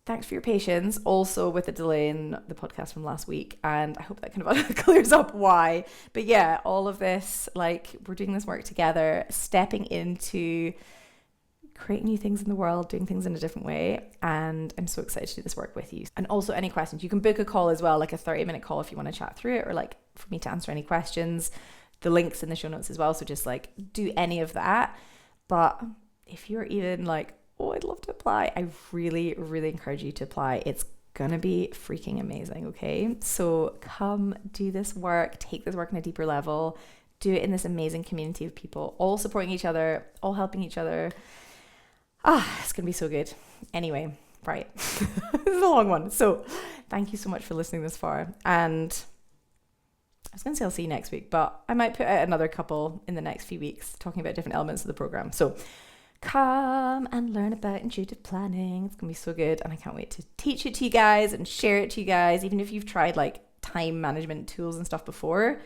thanks for your patience also with the delay in the podcast from last week, and I hope that kind of clears up why. But yeah, all of this, like, we're doing this work together, stepping into creating new things in the world, doing things in a different way, and I'm so excited to do this work with you. And also any questions, you can book a call as well, like a 30-minute call if you want to chat through it, or like for me to answer any questions. The link's in the show notes as well, so just like do any of that. But if you're even like, oh, I'd love to apply, I really, really encourage you to apply. It's gonna be freaking amazing, okay? So come do this work, take this work on a deeper level, do it in this amazing community of people, all supporting each other, all helping each other. It's gonna be so good. Anyway, right. This is a long one. So thank you so much for listening this far. And I was gonna say I'll see you next week, but I might put out another couple in the next few weeks talking about different elements of the program. So come and learn about intuitive planning. It's gonna be so good, and I can't wait to teach it to you guys and share it to you guys. Even if you've tried like time management tools and stuff before,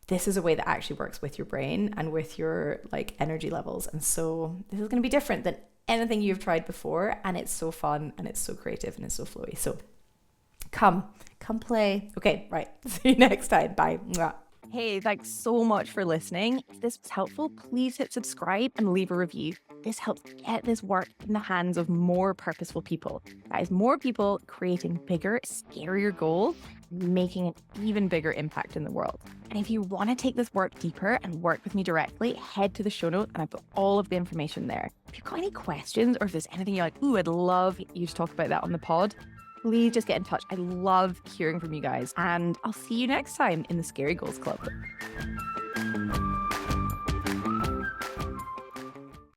this is a way that actually works with your brain and with your like energy levels. And so this is gonna be different than anything you've tried before, and it's so fun and it's so creative and it's so flowy. So come play. Okay, right. See you next time. Bye. Mwah. Hey, thanks so much for listening. If this was helpful, please hit subscribe and leave a review. This helps get this work in the hands of more purposeful people. That is, more people creating bigger, scarier goals, making an even bigger impact in the world. And if you want to take this work deeper and work with me directly, head to the show notes and I've put all of the information there. If you've got any questions, or if there's anything you're like, ooh, I'd love you to talk about that on the pod, please just get in touch. I love hearing from you guys, and I'll see you next time in the Scary Goals Club.